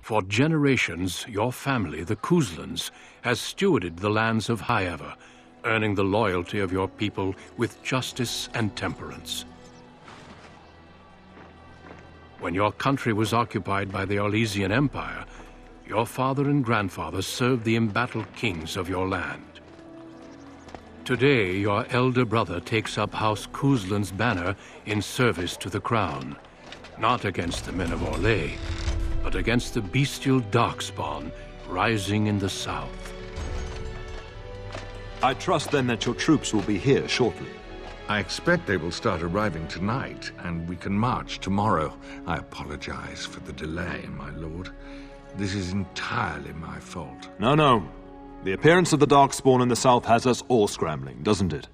For generations, your family, the Couslands, has stewarded the lands of Highever, earning the loyalty of your people with justice and temperance. When your country was occupied by the Orlesian Empire, your father and grandfather served the embattled kings of your land. Today, your elder brother takes up House Cousland's banner in service to the crown, not against the men of Orlais, but against the bestial darkspawn rising in the south. I trust then that your troops will be here shortly. I expect they will start arriving tonight, and we can march tomorrow. I apologize for the delay, my lord. This is entirely my fault. No. The appearance of the darkspawn in the south has us all scrambling, doesn't it?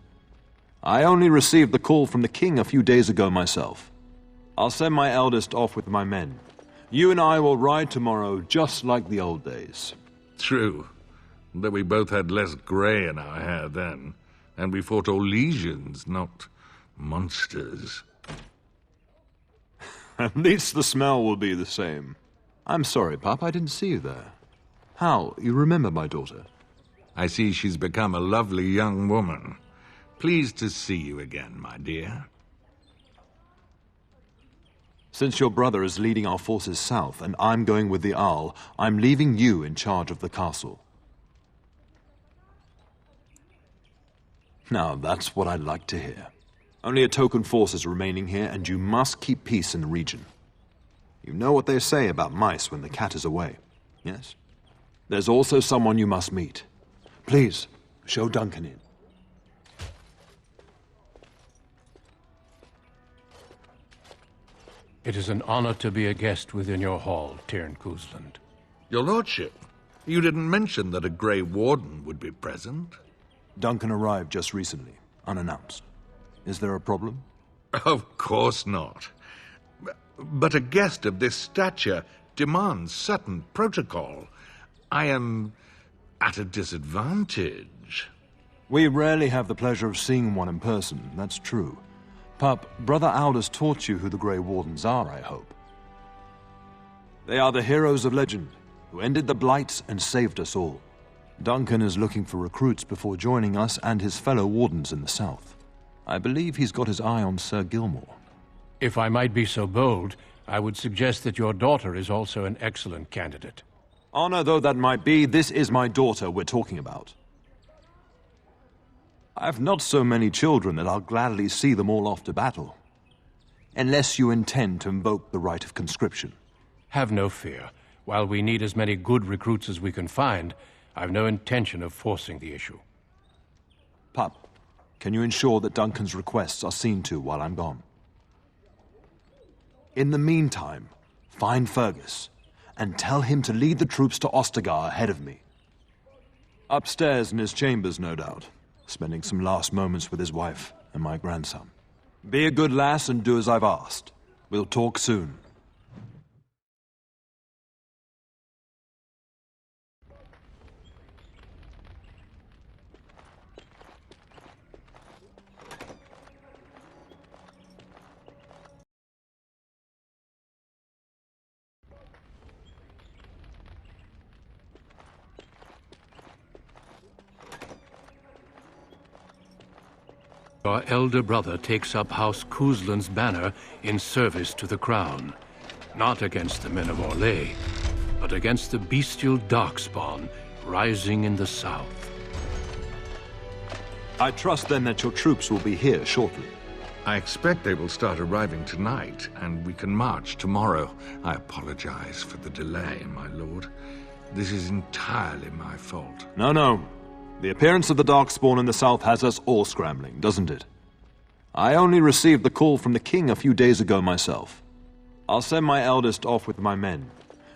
I only received the call from the king a few days ago myself. I'll send my eldest off with my men. You and I will ride tomorrow just like the old days. True, that we both had less grey in our hair then, and we fought Orlesians, not monsters. At least the smell will be the same. I'm sorry, Pup, I didn't see you there. How? You remember my daughter? I see she's become a lovely young woman. Pleased to see you again, my dear. Since your brother is leading our forces south and I'm going with the Owl, I'm leaving you in charge of the castle. Now, that's what I'd like to hear. Only a token force is remaining here, and you must keep peace in the region. You know what they say about mice when the cat is away, yes? There's also someone you must meet. Please, show Duncan in. It is an honor to be a guest within your hall, Tyrn Cousland. Your lordship, you didn't mention that a Grey Warden would be present. Duncan arrived just recently, unannounced. Is there a problem? Of course not. But a guest of this stature demands certain protocol. I am at a disadvantage. We rarely have the pleasure of seeing one in person, that's true. Pup, Brother Aldous taught you who the Grey Wardens are, I hope. They are the heroes of legend, who ended the Blights and saved us all. Duncan is looking for recruits before joining us and his fellow Wardens in the south. I believe he's got his eye on Sir Gilmore. If I might be so bold, I would suggest that your daughter is also an excellent candidate. Honor though that might be, this is my daughter we're talking about. I've not so many children that I'll gladly see them all off to battle. Unless you intend to invoke the right of conscription. Have no fear. While we need as many good recruits as we can find, I've no intention of forcing the issue. Pup, can you ensure that Duncan's requests are seen to while I'm gone? In the meantime, find Fergus, and tell him to lead the troops to Ostagar ahead of me. Upstairs in his chambers, no doubt, spending some last moments with his wife and my grandson. Be a good lass and do as I've asked. We'll talk soon. Your elder brother takes up House Cousland's banner in service to the crown, not against the men of Orlais, but against the bestial darkspawn rising in the south. I trust then that your troops will be here shortly. I expect they will start arriving tonight, and we can march tomorrow. I apologize for the delay, my lord. This is entirely my fault. No. The appearance of the darkspawn in the south has us all scrambling, doesn't it? I only received the call from the king a few days ago myself. I'll send my eldest off with my men.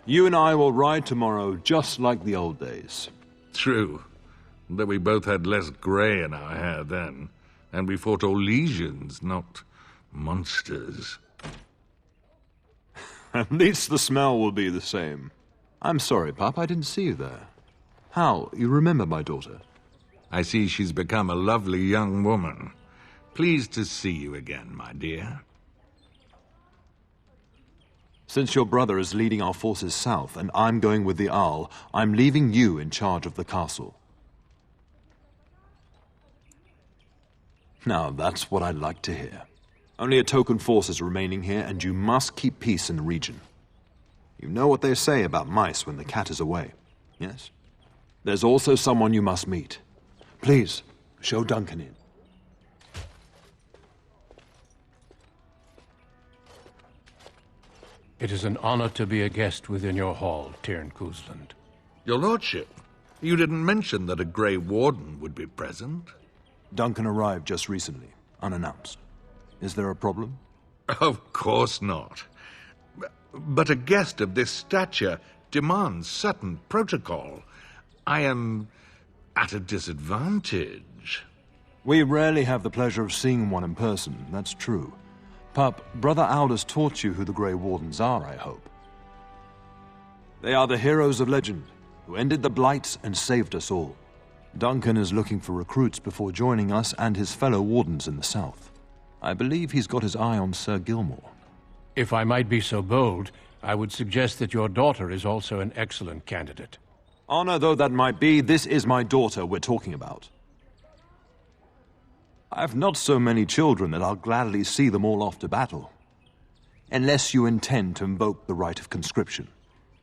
You and I will ride tomorrow just like the old days. True, that we both had less grey in our hair then, and we fought Orlesians, not monsters. At least the smell will be the same. I'm sorry, Pup, I didn't see you there. How? You remember my daughter? I see she's become a lovely young woman. Pleased to see you again, my dear. Since your brother is leading our forces south and I'm going with the Arl, I'm leaving you in charge of the castle. Now, that's what I'd like to hear. Only a token force is remaining here, and you must keep peace in the region. You know what they say about mice when the cat is away, yes? There's also someone you must meet. Please, show Duncan in. It is an honor to be a guest within your hall, Tyrn Cousland. Your lordship, you didn't mention that a Grey Warden would be present. Duncan arrived just recently, unannounced. Is there a problem? Of course not. But a guest of this stature demands certain protocol. I am at a disadvantage. We rarely have the pleasure of seeing one in person, that's true. Pup, Brother Aldous taught you who the Grey Wardens are, I hope. They are the heroes of legend, who ended the Blights and saved us all. Duncan is looking for recruits before joining us and his fellow Wardens in the south. I believe he's got his eye on Sir Gilmore. If I might be so bold, I would suggest that your daughter is also an excellent candidate. Honor though that might be, this is my daughter we're talking about. I've not so many children that I'll gladly see them all off to battle. Unless you intend to invoke the right of conscription.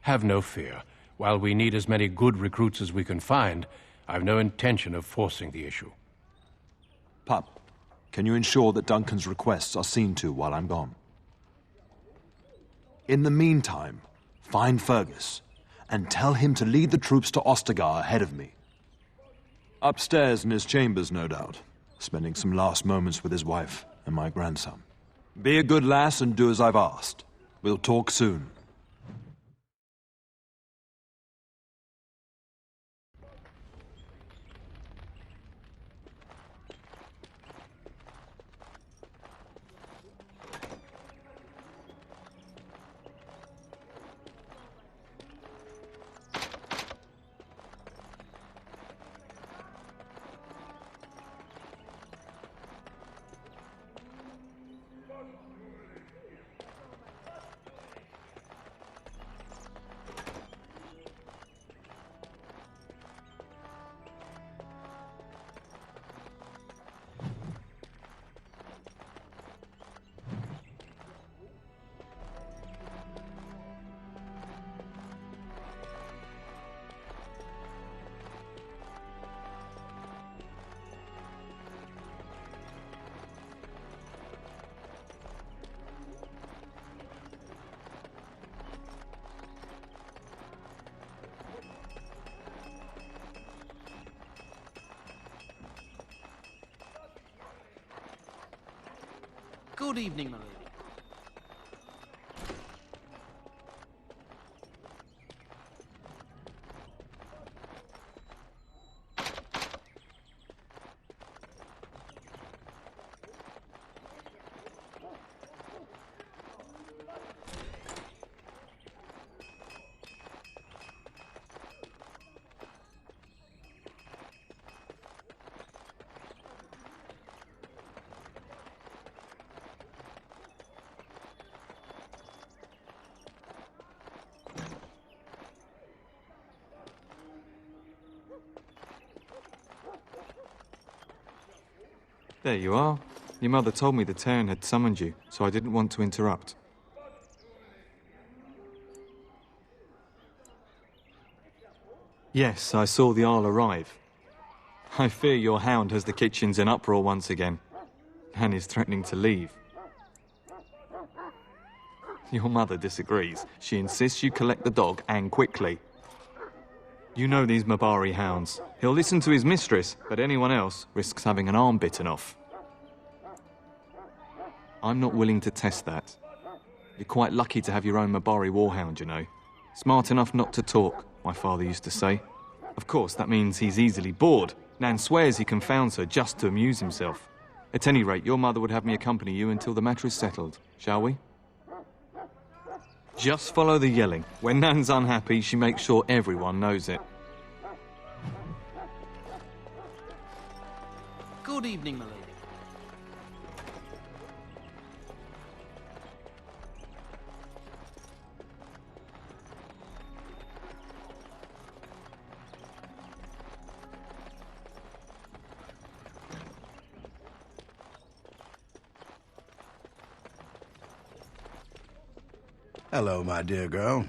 Have no fear. While we need as many good recruits as we can find, I've no intention of forcing the issue. Pup, can you ensure that Duncan's requests are seen to while I'm gone? In the meantime, find Fergus, and tell him to lead the troops to Ostagar ahead of me. Upstairs in his chambers, no doubt, spending some last moments with his wife and my grandson. Be a good lass and do as I've asked. We'll talk soon. Good evening, my lady. There you are. Your mother told me the Tern had summoned you, so I didn't want to interrupt. Yes, I saw the Arl arrive. I fear your hound has the kitchens in uproar once again, and is threatening to leave. Your mother disagrees. She insists you collect the dog, and quickly. You know these Mabari hounds. He'll listen to his mistress, but anyone else risks having an arm bitten off. I'm not willing to test that. You're quite lucky to have your own Mabari warhound, you know. Smart enough not to talk, my father used to say. Of course, that means he's easily bored. Nan swears he confounds her just to amuse himself. At any rate, your mother would have me accompany you until the matter is settled, shall we? Just follow the yelling. When Nan's unhappy, she makes sure everyone knows it. Good evening, my lady. Hello, my dear girl.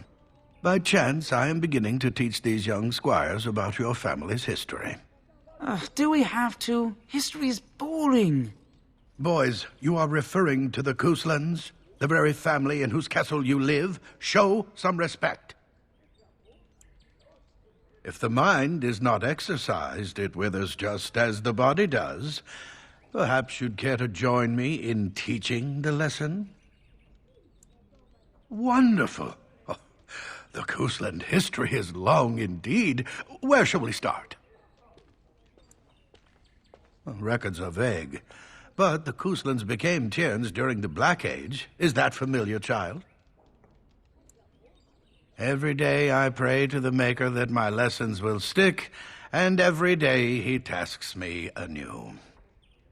By chance, I am beginning to teach these young squires about your family's history. Do we have to? History is boring. Boys, you are referring to the Couslands, the very family in whose castle you live. Show some respect. If the mind is not exercised, it withers just as the body does. Perhaps you'd care to join me in teaching the lesson? Wonderful. Oh, the Cousland history is long indeed. Where shall we start? Well, records are vague, but the Couslands became Tierns during the Black Age. Is that familiar, child? Every day I pray to the Maker that my lessons will stick, and every day he tasks me anew.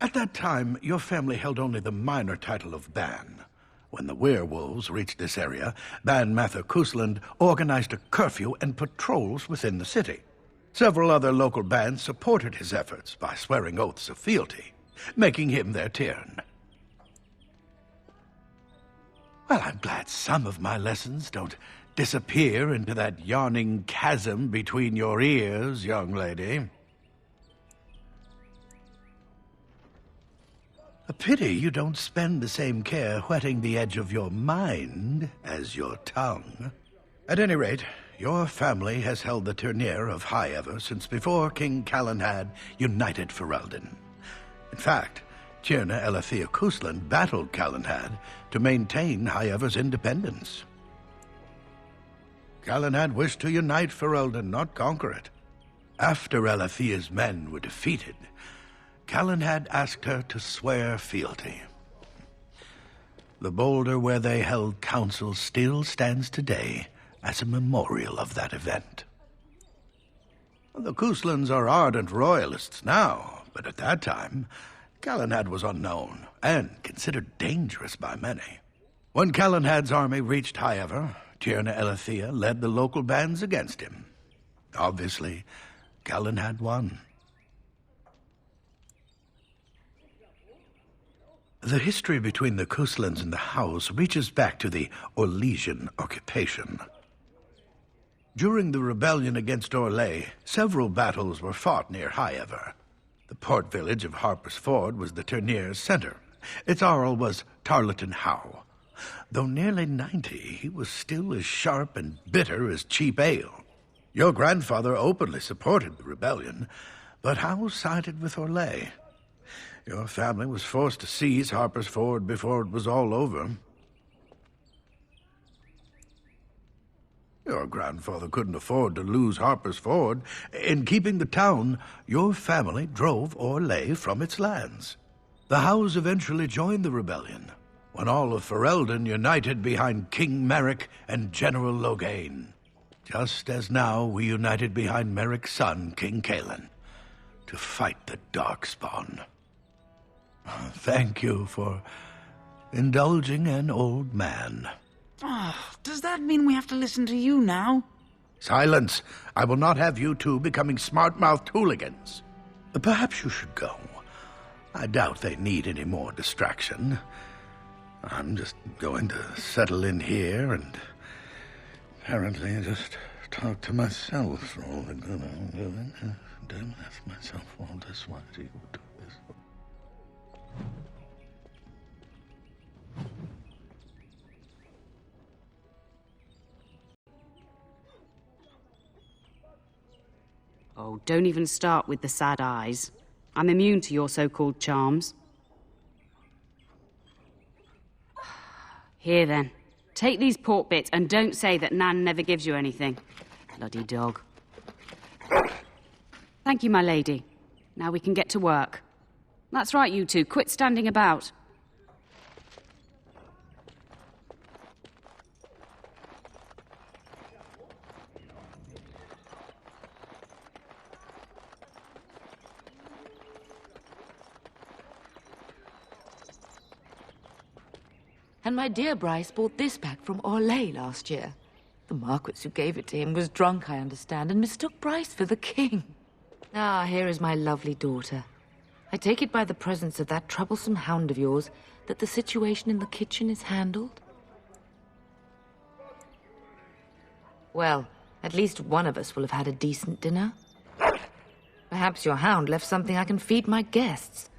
At that time, your family held only the minor title of Ban. When the werewolves reached this area, Ban Mather Cousland organized a curfew and patrols within the city. Several other local bands supported his efforts by swearing oaths of fealty, making him their Tiern. Well, I'm glad some of my lessons don't disappear into that yawning chasm between your ears, young lady. A pity you don't spend the same care whetting the edge of your mind as your tongue. At any rate, your family has held the tournure of Highever since before King Cousland united Ferelden. In fact, Tierna Elethea Cousland battled Cousland to maintain Highever's independence. Cousland wished to unite Ferelden, not conquer it. After Elethea's men were defeated, Cousland asked her to swear fealty. The boulder where they held council still stands today as a memorial of that event. The Couslands are ardent royalists now, but at that time, Cousland was unknown and considered dangerous by many. When Cousland's army reached Highever, Tierna Elethea led the local bands against him. Obviously, Cousland won. The history between the Couslands and the Howes reaches back to the Orlesian occupation. During the rebellion against Orlais, several battles were fought near Highever. The port village of Harper's Ford was the tourneur's center. Its Jarl was Rendon Howe. Though nearly 90, he was still as sharp and bitter as cheap ale. Your grandfather openly supported the rebellion, but Howe sided with Orlais. Your family was forced to seize Harper's Ford before it was all over. Your grandfather couldn't afford to lose Harper's Ford. In keeping the town, your family drove Orlais from its lands. The Howes eventually joined the rebellion, when all of Ferelden united behind King Merrick and General Loghain, just as now we united behind Merrick's son, King Caelan, to fight the darkspawn. Thank you for indulging an old man. Does that mean we have to listen to you now? Silence! I will not have you two becoming smart-mouthed hooligans. Perhaps you should go. I doubt they need any more distraction. I'm just going to settle in here and apparently just talk to myself for all the good I'm doing. Don't ask myself all this, why do you do this? Oh, don't even start with the sad eyes. I'm immune to your so-called charms. Here then, take these pork bits and don't say that Nan never gives you anything. Bloody dog. Thank you, my lady. Now we can get to work. That's right, you two. Quit standing about. And my dear Bryce bought this back from Orlais last year. The Marquis who gave it to him was drunk, I understand, and mistook Bryce for the king. Ah, here is my lovely daughter. I take it by the presence of that troublesome hound of yours that the situation in the kitchen is handled? Well, at least one of us will have had a decent dinner. Perhaps your hound left something I can feed my guests.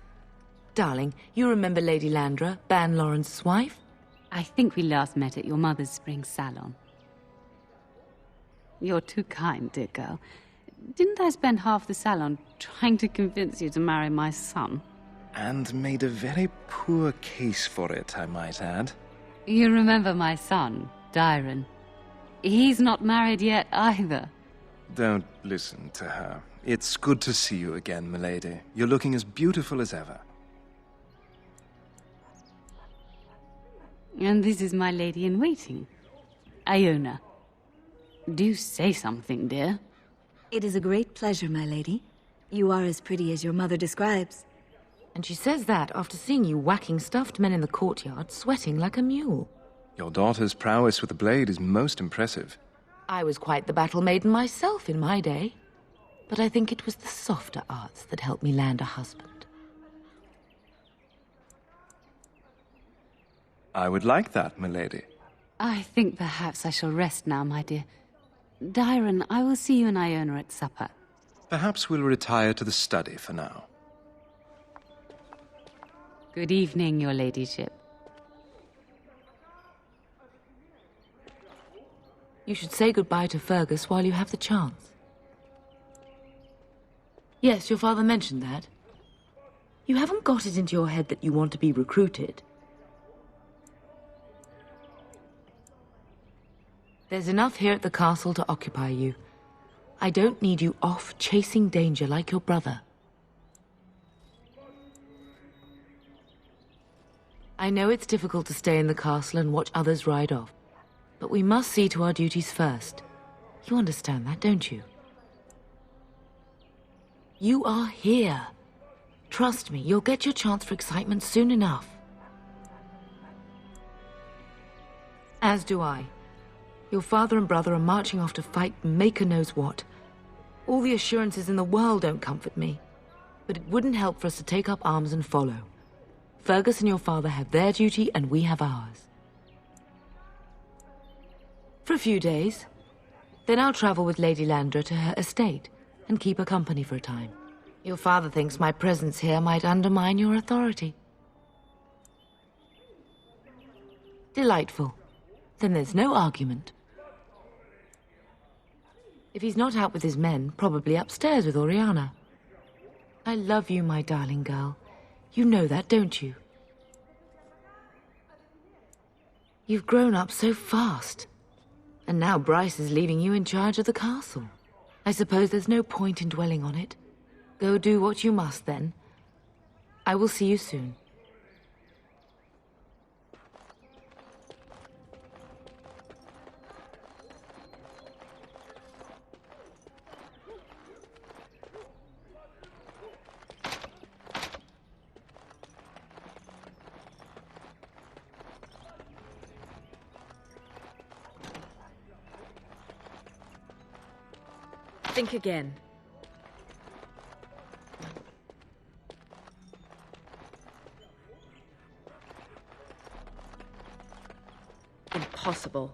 Darling, you remember Lady Landra, Ban Lawrence's wife? I think we last met at your mother's spring salon. You're too kind, dear girl. Didn't I spend half the salon trying to convince you to marry my son? And made a very poor case for it, I might add. You remember my son, Dyron. He's not married yet either. Don't listen to her. It's good to see you again, milady. You're looking as beautiful as ever. And this is my lady-in-waiting, Iona. Do say something, dear. It is a great pleasure, my lady. You are as pretty as your mother describes. And she says that after seeing you whacking stuffed men in the courtyard, sweating like a mule. Your daughter's prowess with the blade is most impressive. I was quite the battle maiden myself in my day. But I think it was the softer arts that helped me land a husband. I would like that, milady. I think perhaps I shall rest now, my dear. Dyron, I will see you and Iona at supper. Perhaps we'll retire to the study for now. Good evening, your ladyship. You should say goodbye to Fergus while you have the chance. Yes, your father mentioned that. You haven't got it into your head that you want to be recruited. There's enough here at the castle to occupy you. I don't need you off chasing danger like your brother. I know it's difficult to stay in the castle and watch others ride off, but we must see to our duties first. You understand that, don't you? You are here. Trust me, you'll get your chance for excitement soon enough. As do I. Your father and brother are marching off to fight Maker knows what. All the assurances in the world don't comfort me. But it wouldn't help for us to take up arms and follow. Fergus and your father have their duty, and we have ours. For a few days. Then I'll travel with Lady Landra to her estate, and keep her company for a time. Your father thinks my presence here might undermine your authority. Delightful. Then there's no argument. If he's not out with his men, probably upstairs with Oriana. I love you, my darling girl. You know that, don't you? You've grown up so fast. And now Bryce is leaving you in charge of the castle. I suppose there's no point in dwelling on it. Go do what you must, then. I will see you soon. Think again. Impossible.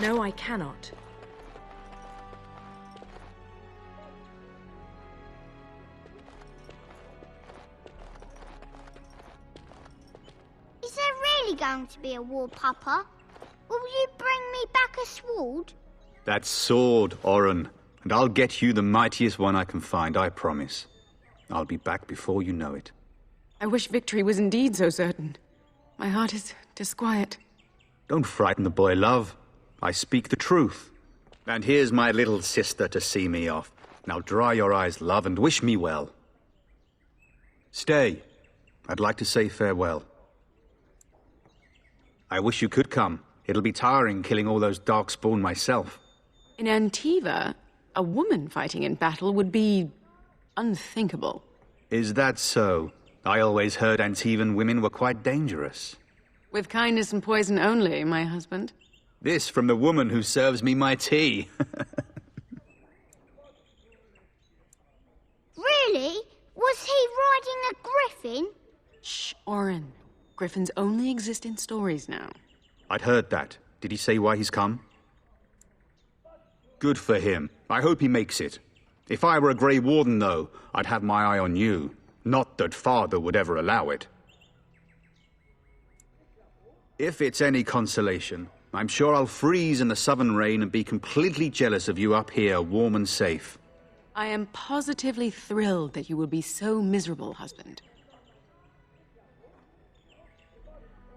No, I cannot. Is there really going to be a war, Papa? Will you bring me back a sword? That sword, Oren. And I'll get you the mightiest one I can find, I promise. I'll be back before you know it. I wish victory was indeed so certain. My heart is disquiet. Don't frighten the boy, love. I speak the truth. And here's my little sister to see me off. Now dry your eyes, love, and wish me well. Stay. I'd like to say farewell. I wish you could come. It'll be tiring killing all those darkspawn myself. In Antiva, a woman fighting in battle would be unthinkable. Is that so? I always heard Antivan women were quite dangerous. With kindness and poison only, my husband. This from the woman who serves me my tea. riding a griffin? Shh, Oren. Griffins only exist in stories now. I'd heard that. Did he say why he's come? Good for him. I hope he makes it. If I were a Grey Warden, though, I'd have my eye on you. Not that Father would ever allow it. If it's any consolation, I'm sure I'll freeze in the southern rain and be completely jealous of you up here, warm and safe. I am positively thrilled that you will be so miserable, husband.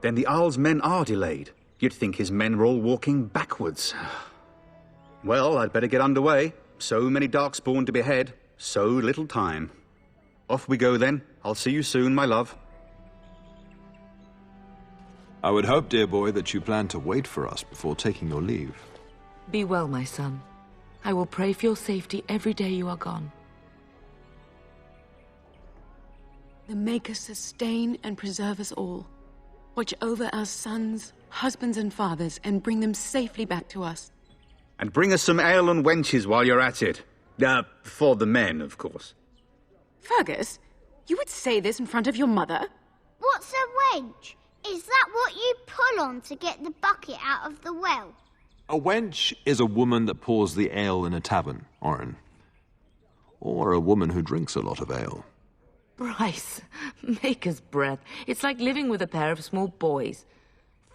Then the Jarl's men are delayed. You'd think his men were all walking backwards. Well, I'd better get underway. So many darkspawn to behead, so little time. Off we go then. I'll see you soon, my love. I would hope, dear boy, that you plan to wait for us before taking your leave. Be well, my son. I will pray for your safety every day you are gone. The Maker sustain and preserve us all. Watch over our sons, husbands and fathers, and bring them safely back to us. And bring us some ale and wenches while you're at it. For the men, of course. Fergus, you would say this in front of your mother? What's a wench? Is that what you pull on to get the bucket out of the well? A wench is a woman that pours the ale in a tavern, Oren. Or a woman who drinks a lot of ale. Bryce, maker's breath. It's like living with a pair of small boys.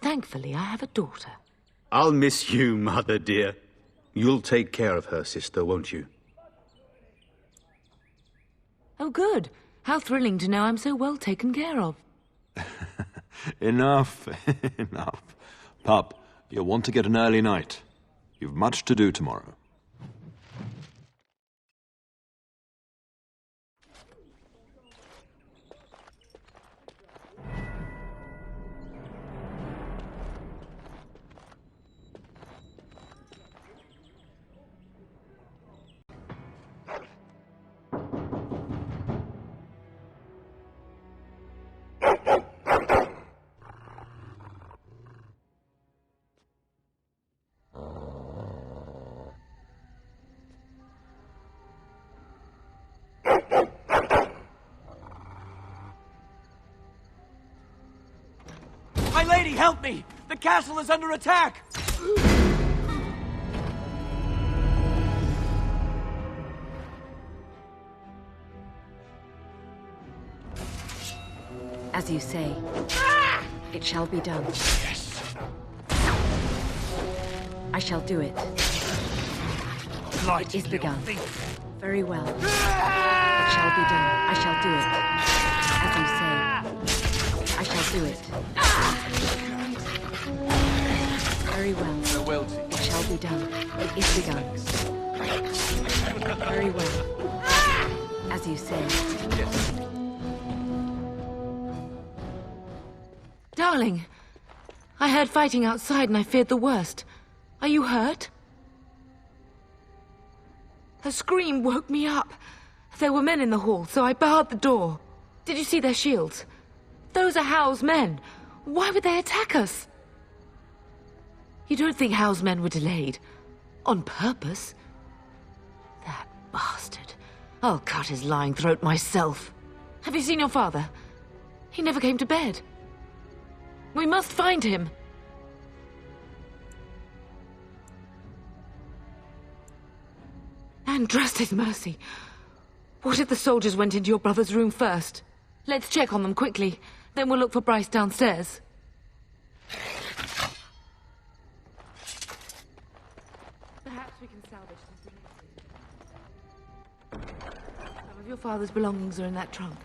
Thankfully, I have a daughter. I'll miss you, mother dear. You'll take care of her, sister, won't you? Oh, good. How thrilling to know I'm so well taken care of. Enough, enough. Pup, you'll want to get an early night. You've much to do tomorrow. My lady, help me! The castle is under attack! As you say, it shall be done. Yes. I shall do it. Light It is begun. thief. Very well. It shall be done. I shall do it. As you say, I shall do it. Very well. Farewell to you. It shall be done. It is begun. Very well. As you say. Yes. Darling, I heard fighting outside and I feared the worst. Are you hurt? Her scream woke me up. There were men in the hall, so I barred the door. Did you see their shields? Those are Howe's men. Why would they attack us? You don't think Howe's men were delayed? On purpose? That bastard. I'll cut his lying throat myself. Have you seen your father? He never came to bed. We must find him. And trust his mercy. What if the soldiers went into your brother's room first? Let's check on them quickly. Then we'll look for Bryce downstairs. Perhaps we can salvage something. Some of your father's belongings are in that trunk.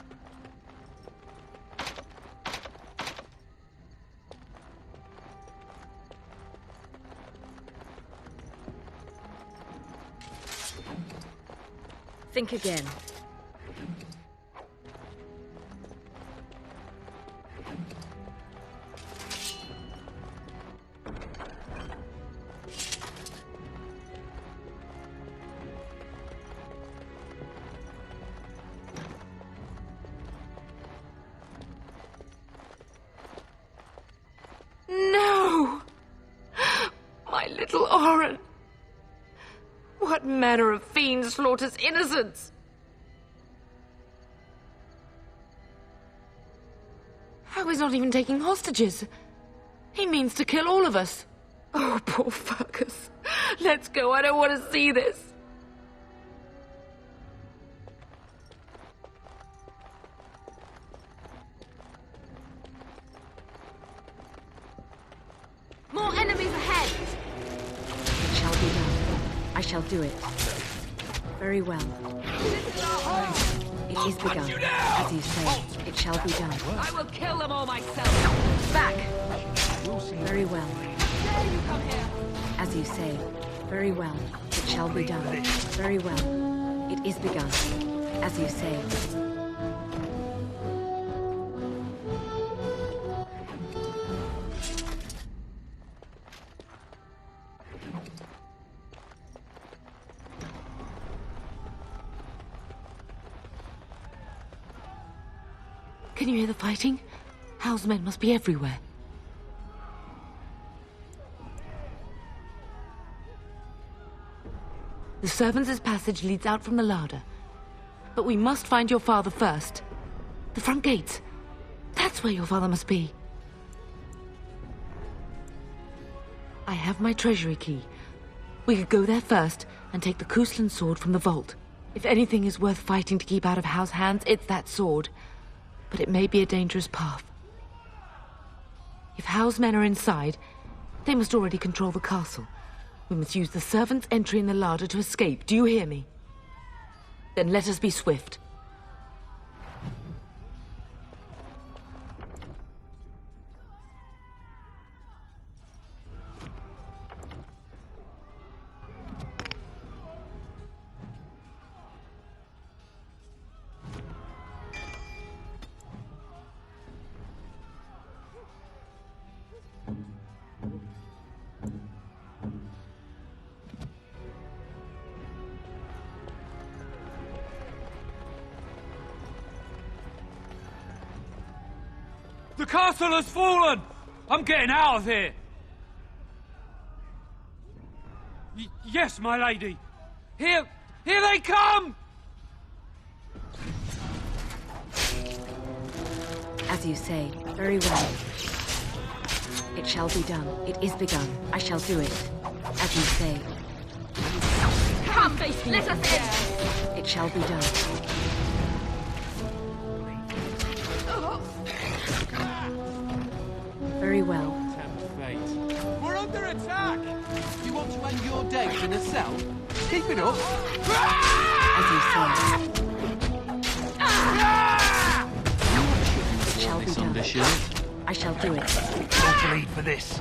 Think again. No! My little Oren! What manner of fiend slaughters innocents? he's not even taking hostages. He means to kill all of us. Oh, poor Fergus. Let's go. I don't want to see this. More enemies ahead! It shall be done. I shall do it. Very well. It is begun. As you say, it shall be done. I will kill them all myself. Back! Very well. As you say, very well. It shall be done. Very well. It is begun. As you say. Can you hear the fighting? Howe's men must be everywhere. The servants' passage leads out from the larder. But we must find your father first. The front gates. That's where your father must be. I have my treasury key. We could go there first and take the Cousland sword from the vault. If anything is worth fighting to keep out of Howe's hands, it's that sword. But it may be a dangerous path. If Howe's men are inside, they must already control the castle. We must use the servants' entry in the larder to escape. Do you hear me? Then let us be swift. The castle has fallen! I'm getting out of here! Yes, my lady! Here they come! As you say, very well. It shall be done. It is begun. I shall do it. As you say. Come, face me! Let us in! It shall be done. Very well. We're under attack! You want to end your days in a cell? Keep it up! As you say. It shall be done. I shall do it. Don't bleed for this.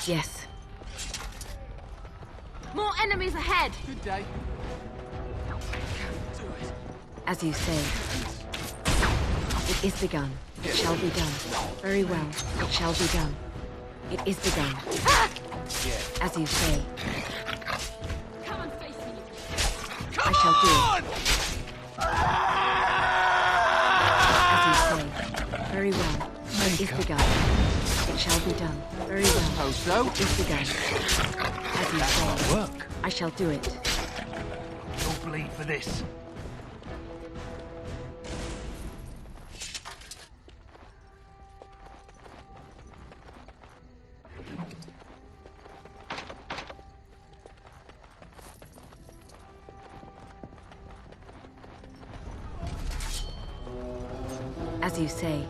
Yes. More enemies ahead! Good day. As you say. It is begun. It shall be done. Very well. It shall be done. It is begun. As you say. Come and face me! I shall do it. As you say. Very well. It is begun. It shall be done. Very well. Oh, so? It is begun. As you say. Work. I shall do it. Don't bleed for this. As you say.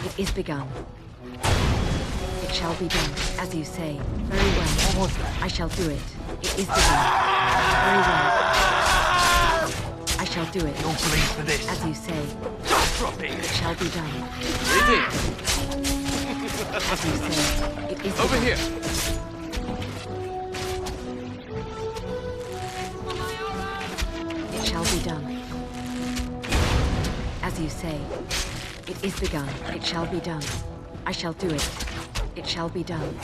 It is begun. It shall be done. As you say. Very well. What was that? I shall do it. It is begun. Very well. I shall do it. Don't bleed for this. As you say. Drop it. It shall be done. As you say. It is Over begun. here. It shall be done. As you say. It is begun. It shall be done. I shall do it. It shall be done.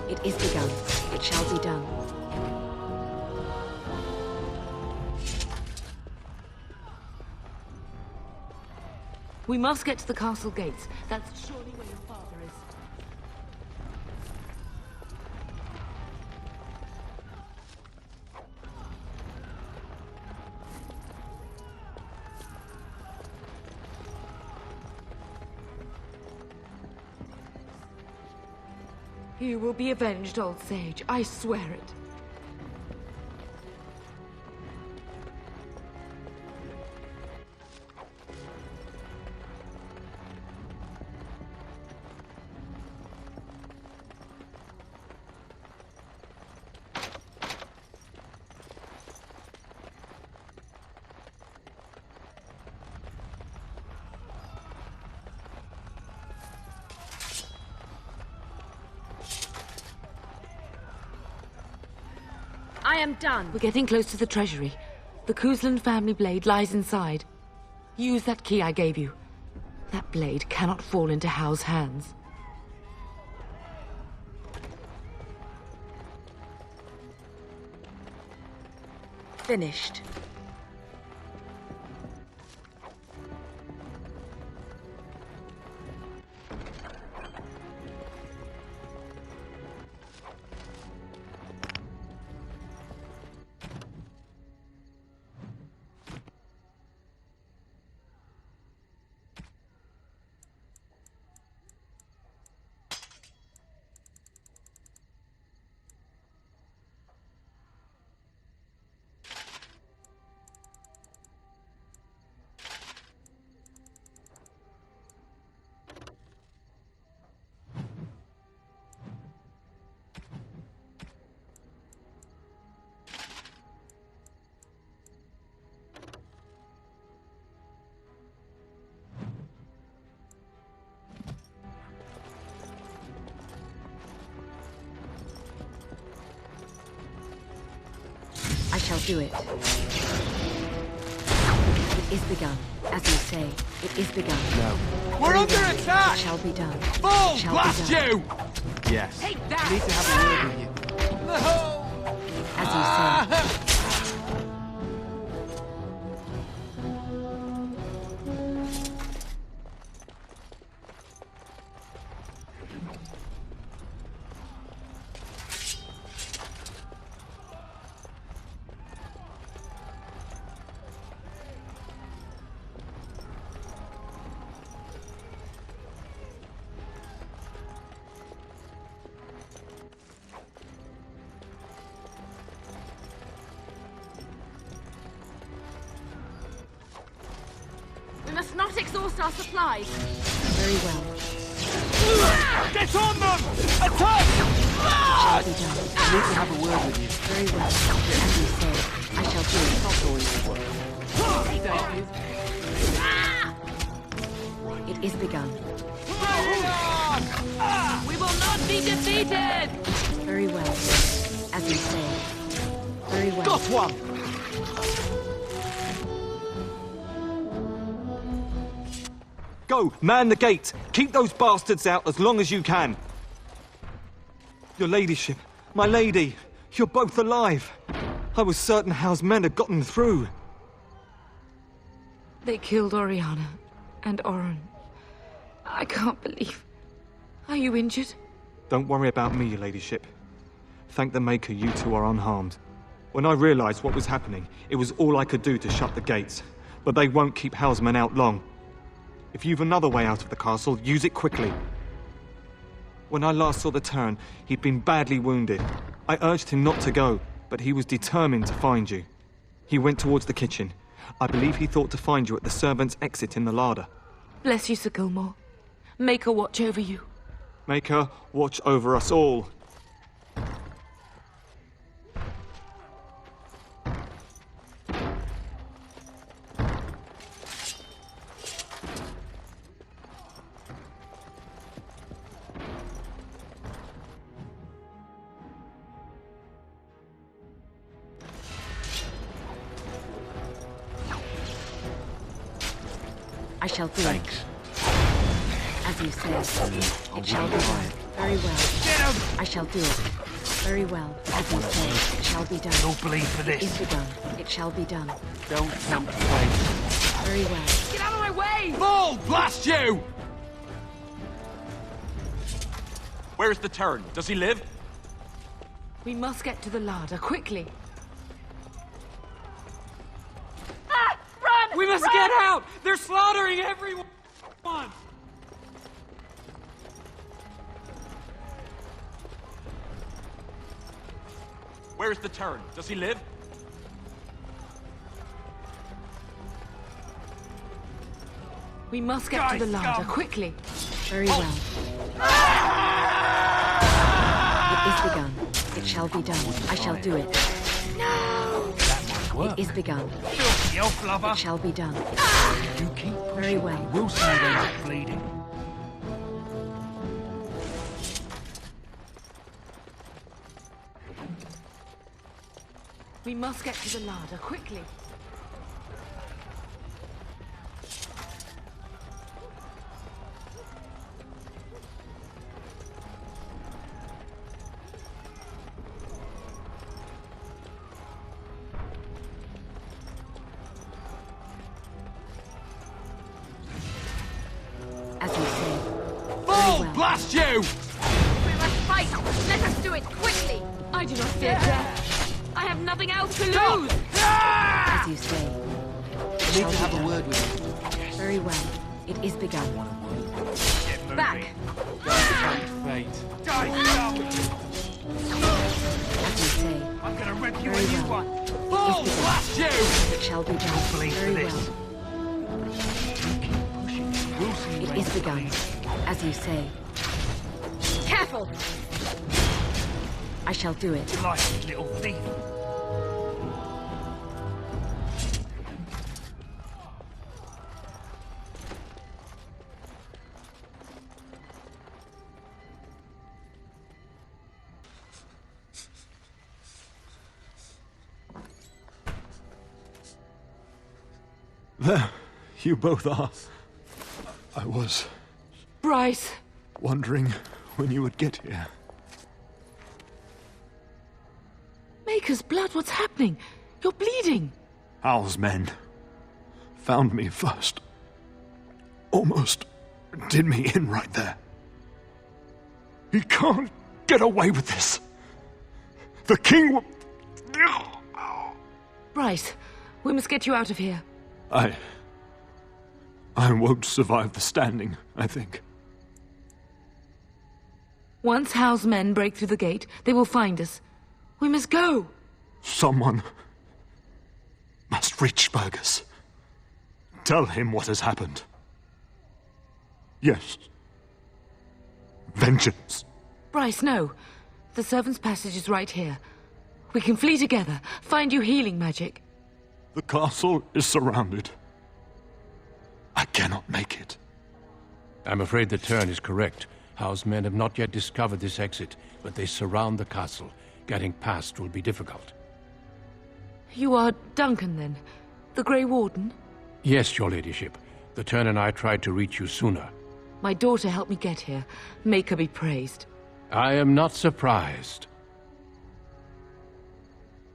It is begun. It shall be done. We must get to the castle gates. That's surely where your father is. You will be avenged, old sage. I swear it. I am done. We're getting close to the treasury. The Cousland family blade lies inside. Use that key I gave you. That blade cannot fall into Howe's hands. Finished. I shall do it. It is begun. As you say, it is begun. No. We're Very under well. attack! It shall be done. Bull, It shall blast be done. you! Yes. Take that! I need to have a word with you. As you say. We must not exhaust our supplies. Very well. Get on them! Attack! Shall be done. I need to have a word with you. Very well. As you say, I shall do it. Not always work. It is begun. We will not be defeated! Very well. As you say. Very well. Got one! Go, man the gate! Keep those bastards out as long as you can! Your ladyship, my lady, you're both alive! I was certain Howe's men had gotten through. They killed Oriana and Oren. I can't believe... Are you injured? Don't worry about me, your ladyship. Thank the Maker you two are unharmed. When I realized what was happening, it was all I could do to shut the gates. But they won't keep Howe's men out long. If you've another way out of the castle, use it quickly. When I last saw the Turn, he'd been badly wounded. I urged him not to go, but he was determined to find you. He went towards the kitchen. I believe he thought to find you at the servants' exit in the larder. Bless you, Sir Gilmore. Make her watch over you. Make her watch over us all. I shall do Thanks. it. As you say, it shall be done. Very well. I shall do it. Very well. As you say, it shall be done. Don't bleed for It is this. begun. It shall be done. Don't tempt fate. Very well. Get out of my way! Bull, blast you! Where's the Terran? Does he live? We must get to the larder, quickly. Ah! Run! We must get out! They're slaughtering everyone! Where's the Terran? Does he live? We must get to the larder, quickly. Very well. It is begun. It shall be done. I shall do it. No! It is begun. It shall be done. You keep Very well. We'll see you end up bleeding. We must get to the larder, quickly. As you say. Bull, blast you! We must fight! Let us do it, quickly! I do not fear death. I have nothing else to lose! As you say. I need to have a word with you. Very well. It is begun. Back! Fate. As you say. I'm gonna rip you a Very new well. one. Bull, blast you! It shall be done. Very well. It is begun. As you say. Careful! I shall do it. You like it, little thief. There, you both are. I was Bryce! wondering when you would get here. Maker's blood, what's happening? You're bleeding! Hal's men found me first. Almost did me in right there. He can't get away with this. The king will... Bryce, we must get you out of here. I won't survive the standing, I think. Once Howe's men break through the gate, they will find us. We must go! Someone must reach Fergus. Tell him what has happened. Yes. Vengeance. Bryce, no. The servant's passage is right here. We can flee together, find you healing magic. The castle is surrounded. I cannot make it. I'm afraid the Turn is correct. Howe's men have not yet discovered this exit, but they surround the castle. Getting past will be difficult. You are Duncan, then? The Grey Warden? Yes, your ladyship. The Turn and I tried to reach you sooner. My daughter helped me get here. Make her be praised. I am not surprised.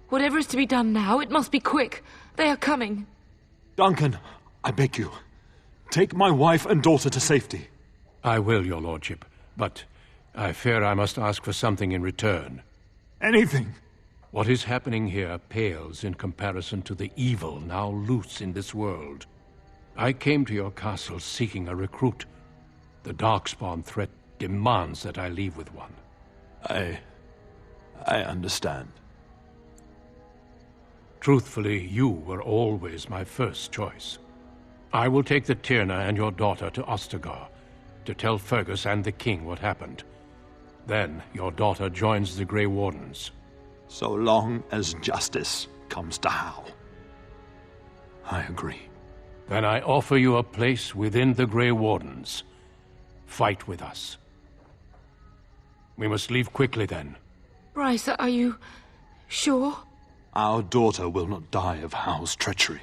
Whatever is to be done now, it must be quick. They are coming. Duncan, I beg you. Take my wife and daughter to safety. I will, your lordship, but I fear I must ask for something in return. Anything. What is happening here pales in comparison to the evil now loose in this world. I came to your castle seeking a recruit. The darkspawn threat demands that I leave with one. I understand. Truthfully, you were always my first choice. I will take the Tyrna and your daughter to Ostagar, to tell Fergus and the king what happened. Then your daughter joins the Grey Wardens. So long as justice comes to Howe. I agree. Then I offer you a place within the Grey Wardens. Fight with us. We must leave quickly then. Bryce, are you sure? Our daughter will not die of Howe's treachery.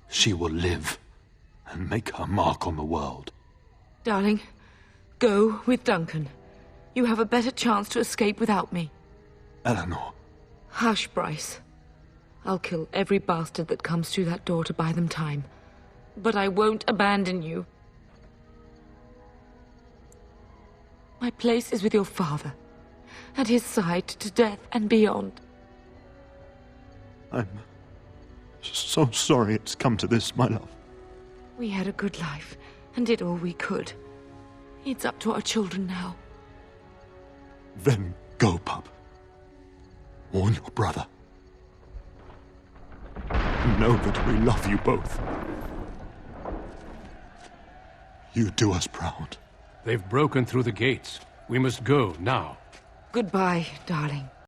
She will live and make her mark on the world. Darling, go with Duncan. You have a better chance to escape without me. Eleanor. Hush, Bryce. I'll kill every bastard that comes through that door to buy them time. but I won't abandon you. My place is with your father, at his side to death and beyond. I'm so sorry it's come to this, my love. We had a good life, and did all we could. It's up to our children now. Then go, pup. Warn your brother. Know that we love you both. You do us proud. They've broken through the gates. We must go now. Goodbye, darling.